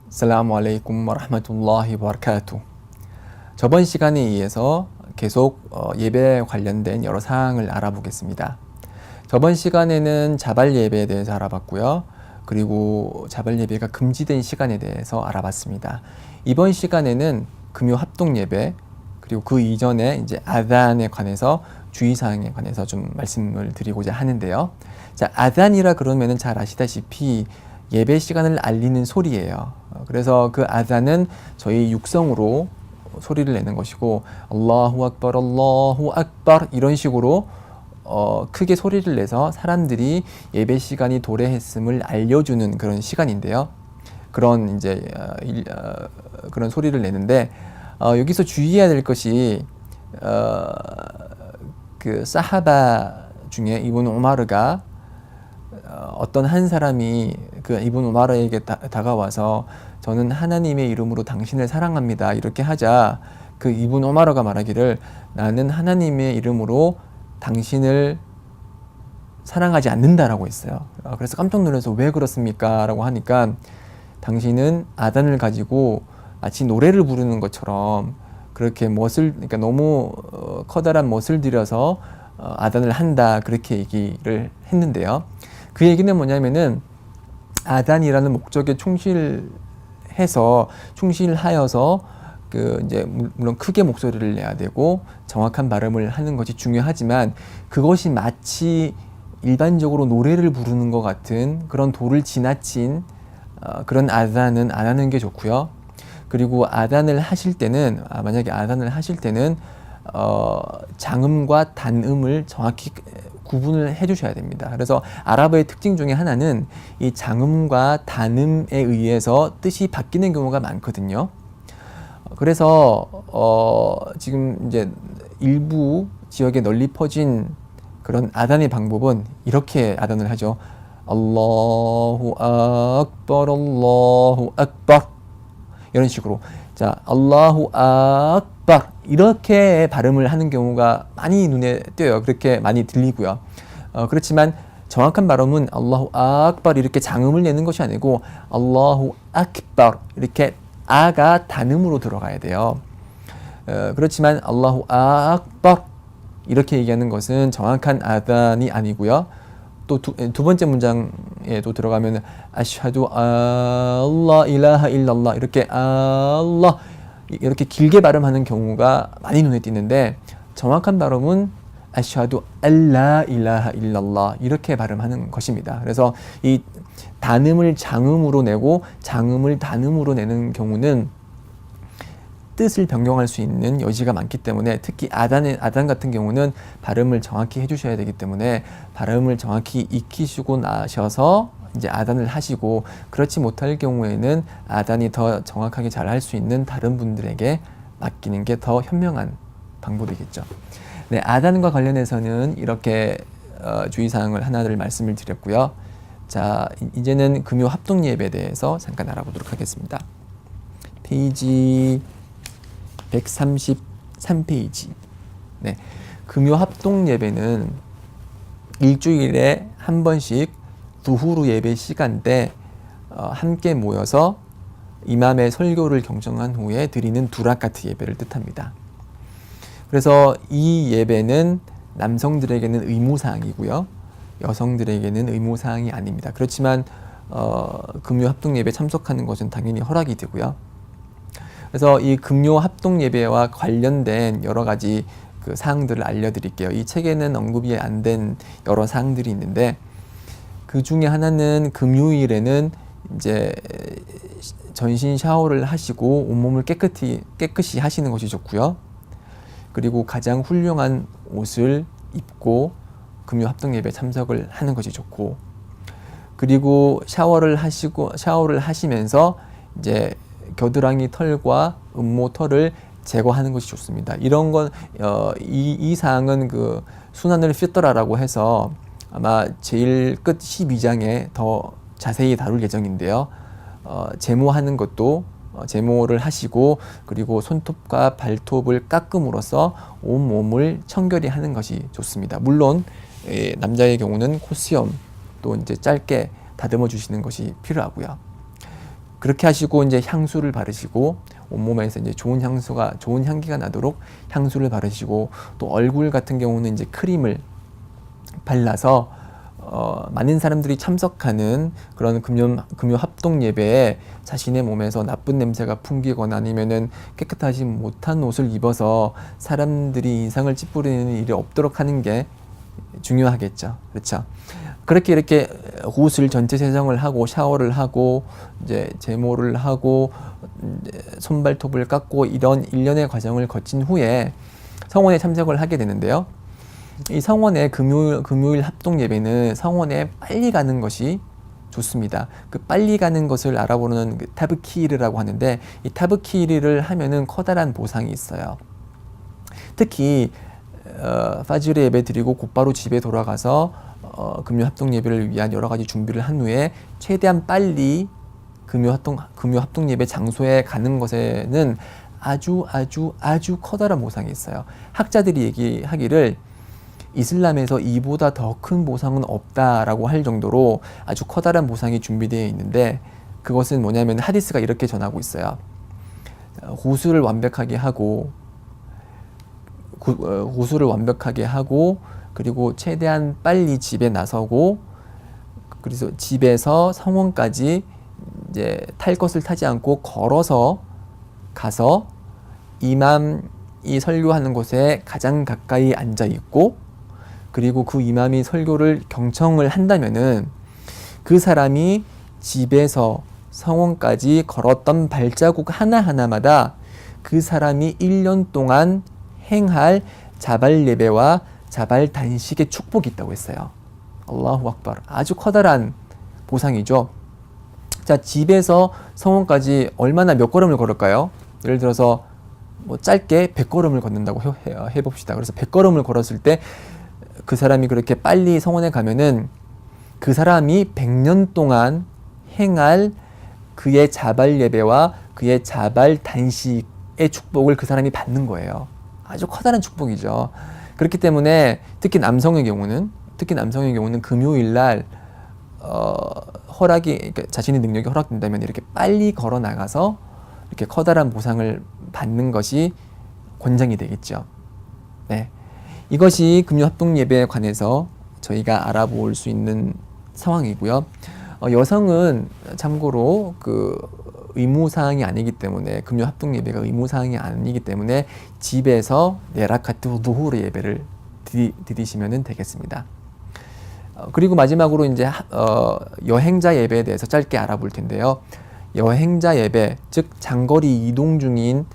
살라무 알레이쿰 와라흐마툴라히 와바라카투. 저번 시간에 이어서 계속 예배에 관련된 여러 사항을 알아보겠습니다. 저번 시간에는 자발 예배에 대해서 알아봤고요. 그리고 자발 예배가 금지된 시간에 대해서 알아봤습니다. 이번 시간에는 금요 합동 예배, 그리고 그 이전에 이제 아단에 관해서 주의사항에 관해서 좀 말씀을 드리고자 하는데요. 자, 아단이라 그러면은 잘 아시다시피 예배 시간을 알리는 소리예요. 그래서 그 아단은 저희 육성으로 소리를 내는 것이고, 알라후 악발, 알라후 악발 이런 식으로 크게 소리를 내서 사람들이 예배 시간이 도래했음을 알려주는 그런 시간인데요. 그런 이제 그런 소리를 내는데, 여기서 주의해야 될 것이 그 사하바 중에 이브누 우마르가 어떤 한 사람이 그 이브누 우마르에게 다가와서 저는 하나님의 이름으로 당신을 사랑합니다 이렇게 하자, 그 이브누 우마르가 말하기를 나는 하나님의 이름으로 당신을 사랑하지 않는다라고 했어요. 그래서 깜짝 놀라서 왜 그렇습니까? 라고 하니까 당신은 아단을 가지고 마치 노래를 부르는 것처럼 그렇게 그러니까 너무 커다란 멋을 들여서 아단을 한다, 그렇게 얘기를 했는데요. 그 얘기는 뭐냐면은 아단이라는 목적에 충실하여서 그 이제 물론 크게 목소리를 내야 되고 정확한 발음을 하는 것이 중요하지만, 그것이 마치 일반적으로 노래를 부르는 것 같은 그런 도를 지나친 그런 아단은 안 하는 게 좋고요. 그리고 아단을 하실 때는 만약에 아단을 하실 때는 장음과 단음을 정확히 구분을 해 주셔야 됩니다. 그래서 아랍어의 특징 중에 하나는 이 장음과 단음에 의해서 뜻이 바뀌는 경우가 많거든요. 그래서 지금 이제 일부 지역에 널리 퍼진 그런 아단의 방법은 이렇게 아단을 하죠. 알라후 악발, 알라후 악발 이런 식으로. 자, 알라후 악발 이렇게 발음을 하는 경우가 많이 눈에 띄어요. 그렇게 많이 들리고요. 그렇지만 정확한 발음은 알라후 악발 이렇게 장음을 내는 것이 아니고 알라후 악발 이렇게 아가 단음으로 들어가야 돼요. 그렇지만 알라후 악발 이렇게 얘기하는 것은 정확한 아단이 아니고요. 또 두 번째 문장에도 들어가면 아슈하두 알라 일라하 일랄라 이렇게 알라 이렇게 길게 발음하는 경우가 많이 눈에 띄는데, 정확한 발음은 아슈하두 알라 일라하 일랄라 이렇게 발음하는 것입니다. 그래서 이 단음을 장음으로 내고 장음을 단음으로 내는 경우는 뜻을 변경할 수 있는 여지가 많기 때문에, 특히 아단 같은 경우는 발음을 정확히 해주셔야 되기 때문에 발음을 정확히 익히시고 나셔서 이제 아단을 하시고, 그렇지 못할 경우에는 아단이 더 정확하게 잘 할 수 있는 다른 분들에게 맡기는 게 더 현명한 방법이겠죠. 네, 아단과 관련해서는 이렇게 주의사항을 하나를 말씀을 드렸고요. 자, 이제는 금요 합동 예배에 대해서 잠깐 알아보도록 하겠습니다. 페이지 133페이지. 네, 금요 합동 예배는 일주일에 한 번씩 두후루 예배 시간대 함께 모여서 이맘의 설교를 경청한 후에 드리는 두라카트 예배를 뜻합니다. 그래서 이 예배는 남성들에게는 의무사항이고요, 여성들에게는 의무사항이 아닙니다. 그렇지만 금요 합동 예배 참석하는 것은 당연히 허락이 되고요. 그래서 이 금요 합동 예배와 관련된 여러 가지 그 사항들을 알려드릴게요. 이 책에는 언급이 안 된 여러 사항들이 있는데, 그 중에 하나는 금요일에는 이제 전신 샤워를 하시고 온몸을 깨끗이 하시는 것이 좋고요. 그리고 가장 훌륭한 옷을 입고 금요 합동 예배 참석을 하는 것이 좋고, 그리고 샤워를 하시면서 이제 겨드랑이 털과 음모 털을 제거하는 것이 좋습니다. 이런 건 이 사항은 그 수난을 피떠라라고 해서 아마 제일 끝 12장에 더 자세히 다룰 예정인데요. 제모하는 것도 제모를 하시고, 그리고 손톱과 발톱을 깎음으로써 온 몸을 청결히 하는 것이 좋습니다. 물론 남자의 경우는 콧수염 또 이제 짧게 다듬어 주시는 것이 필요하고요. 그렇게 하시고 이제 향수를 바르시고 온몸에서 이제 좋은 향기가 나도록 향수를 바르시고 또 얼굴 같은 경우는 이제 크림을 발라서 많은 사람들이 참석하는 그런 금요 합동 예배에 자신의 몸에서 나쁜 냄새가 풍기거나 아니면은 깨끗하지 못한 옷을 입어서 사람들이 인상을 찌푸리는 일이 없도록 하는 게 중요하겠죠. 그렇죠. 그렇게 이렇게 옷을 전체 세정을 하고 샤워를 하고 이제 제모를 하고 이제 손발톱을 깎고 이런 일련의 과정을 거친 후에 성원에 참석을 하게 되는데요. 이 성원의 금요일 합동 예배는 성원에 빨리 가는 것이 좋습니다. 그 빨리 가는 것을 알아보는 그 타브키르라고 하는데 이 타브키르를 하면은 커다란 보상이 있어요. 특히 파지르 예배 드리고 곧바로 집에 돌아가서 금요 합동 예배를 위한 여러 가지 준비를 한 후에 최대한 빨리 금요 합동 예배 장소에 가는 것에는 아주 커다란 보상이 있어요. 학자들이 얘기하기를 이슬람에서 이보다 더 큰 보상은 없다라고 할 정도로 아주 커다란 보상이 준비되어 있는데 그것은 뭐냐면 하디스가 이렇게 전하고 있어요. 구슬을 완벽하게 하고 그리고 최대한 빨리 집에 나서고 그래서 집에서 성원까지 이제 탈 것을 타지 않고 걸어서 가서 이맘이 설교하는 곳에 가장 가까이 앉아 있고 그리고 그 이맘이 설교를 경청을 한다면은 그 사람이 집에서 성원까지 걸었던 발자국 하나하나마다 그 사람이 1년 동안 행할 자발 예배와 자발 단식의 축복이 있다고 했어요. 알라후 악발. 아주 커다란 보상이죠. 자, 집에서 성원까지 얼마나 몇 걸음을 걸을까요? 예를 들어서 뭐 짧게 100걸음을 걷는다고 해봅시다. 그래서 100걸음을 걸었을 때 그 사람이 그렇게 빨리 성원에 가면은 그 사람이 100년 동안 행할 그의 자발 예배와 그의 자발 단식의 축복을 그 사람이 받는 거예요. 아주 커다란 축복이죠. 그렇기 때문에 특히 남성의 경우는 금요일 날 그러니까 자신의 능력이 허락된다면 이렇게 빨리 걸어 나가서 이렇게 커다란 보상을 받는 것이 권장이 되겠죠. 네. 이것이 금요 합동 예배에 관해서 저희가 알아볼 수 있는 상황이고요. 여성은 참고로 그 의무사항이 아니기 때문에 금요 합동 예배가 의무사항이 아니기 때문에 집에서 네라카트 두후르 예배를 드리시면 되겠습니다. 그리고 마지막으로 이제 여행자 예배에 대해서 짧게 알아볼 텐데요. 여행자 예배, 즉 장거리 이동 중인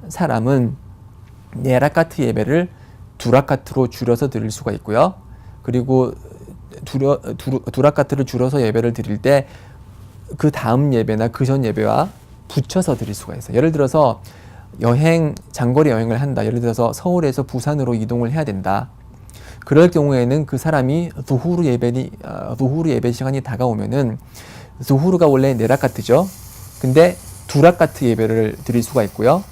사람은 네라카트 예배를 두라카트로 줄여서 드릴 수가 있고요. 그리고 두라카트를 줄여서 예배를 드릴 때 그 다음 예배나 그 전 예배와 붙여서 드릴 수가 있어요. 예를 들어서 장거리 여행을 한다. 예를 들어서 서울에서 부산으로 이동을 해야 된다. 그럴 경우에는 그 사람이 두후르 예배 시간이 다가오면은 두후르가 원래 네라카트죠. 근데 두라카트 예배를 드릴 수가 있고요.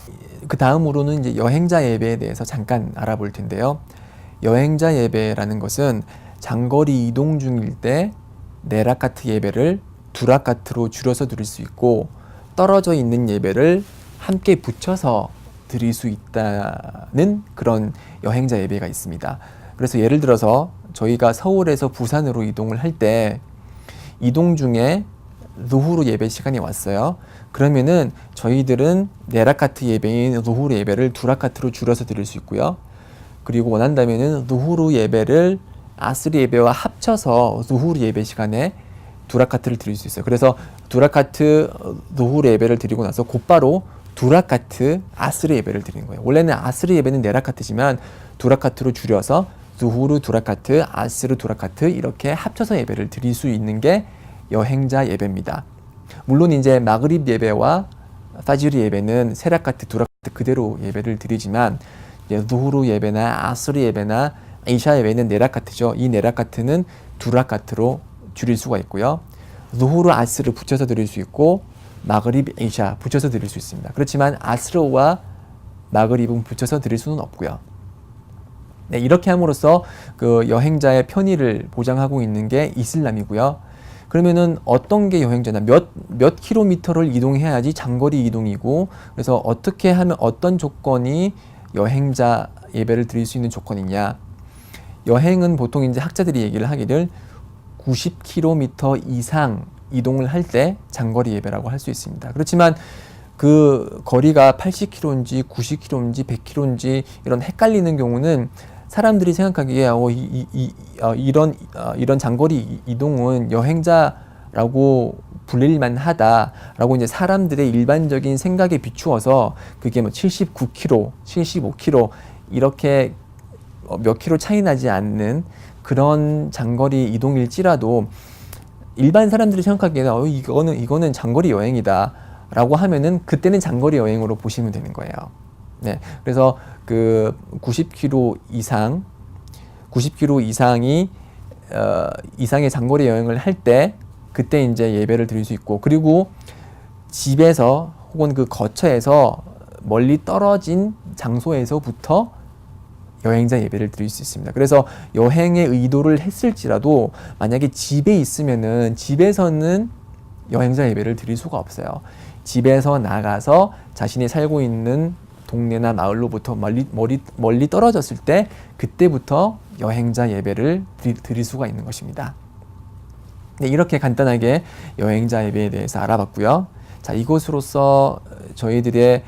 그 다음으로는 이제 여행자 예배에 대해서 잠깐 알아볼 텐데요. 여행자 예배라는 것은 장거리 이동 중일 때 네라카트 예배를 두라카트로 줄여서 드릴 수 있고 떨어져 있는 예배를 함께 붙여서 드릴 수 있다는 그런 여행자 예배가 있습니다. 그래서 예를 들어서 저희가 서울에서 부산으로 이동을 할 때 이동 중에 루후르 예배 시간이 왔어요. 그러면은 저희들은 네라카트 예배인 루후르 예배를 두라카트로 줄여서 드릴 수 있고요. 그리고 원한다면은 루후르 예배를 아스리 예배와 합쳐서 루후르 예배 시간에 두라카트를 드릴 수 있어요. 그래서 두라카트 루후르 예배를 드리고 나서 곧바로 두라카트 아스리 예배를 드리는 거예요. 원래는 아스리 예배는 네라카트지만 두라카트로 줄여서 루후르 두라카트, 아스르 두라카트 이렇게 합쳐서 예배를 드릴 수 있는 게 여행자 예배입니다. 물론 이제 마그립 예배와 파지르 예배는 세라카트, 두라카트 그대로 예배를 드리지만 루후르 예배나 아스르 예배나 이샤 예배는 네라카트죠. 이 네라카트는 두라카트로 줄일 수가 있고요. 루후르 아스르 붙여서 드릴 수 있고 마그립 이샤 붙여서 드릴 수 있습니다. 그렇지만 아스르와 마그립은 붙여서 드릴 수는 없고요. 네, 이렇게 함으로써 그 여행자의 편의를 보장하고 있는 게 이슬람이고요. 그러면은 어떤 게 여행자나 몇 킬로미터를 이동해야지 장거리 이동이고, 그래서 어떻게 하면 어떤 조건이 여행자 예배를 드릴 수 있는 조건이냐. 여행은 보통 이제 학자들이 얘기를 하기를 90km 이상 이동을 할 때 장거리 예배라고 할 수 있습니다. 그렇지만 그 거리가 80km인지 90km인지 100km인지 이런 헷갈리는 경우는 사람들이 생각하기에 이런 장거리 이동은 여행자라고 불릴만 하다라고 이제 사람들의 일반적인 생각에 비추어서 그게 뭐 79km, 75km 이렇게 몇 킬로 차이 나지 않는 그런 장거리 이동일지라도 일반 사람들이 생각하기에는 이거는 장거리 여행이다 라고 하면은 그때는 장거리 여행으로 보시면 되는 거예요. 네. 그래서 그 90km 이상이 이상의 장거리 여행을 할 때 그때 이제 예배를 드릴 수 있고, 그리고 집에서 혹은 그 거처에서 멀리 떨어진 장소에서부터 여행자 예배를 드릴 수 있습니다. 그래서 여행의 의도를 했을지라도 만약에 집에 있으면은 집에서는 여행자 예배를 드릴 수가 없어요. 집에서 나가서 자신이 살고 있는 동네나 마을로부터 멀리 떨어졌을 때 그때부터 여행자 예배를 드릴 수가 있는 것입니다. 네, 이렇게 간단하게 여행자 예배에 대해서 알아봤고요. 자, 이것으로서 저희들의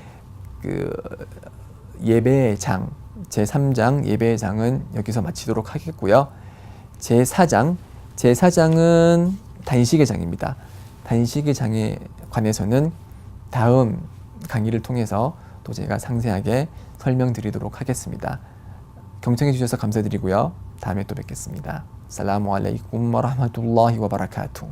그 예배의 장 제3장 예배의 장은 여기서 마치도록 하겠고요. 제4장은 단식의 장입니다. 단식의 장에 관해서는 다음 강의를 통해서 또 제가 상세하게 설명드리도록 하겠습니다. 경청해 주셔서 감사드리고요. 다음에 또 뵙겠습니다. 살라무 알레이쿰 와 라흐마툴라히 와 바라카투.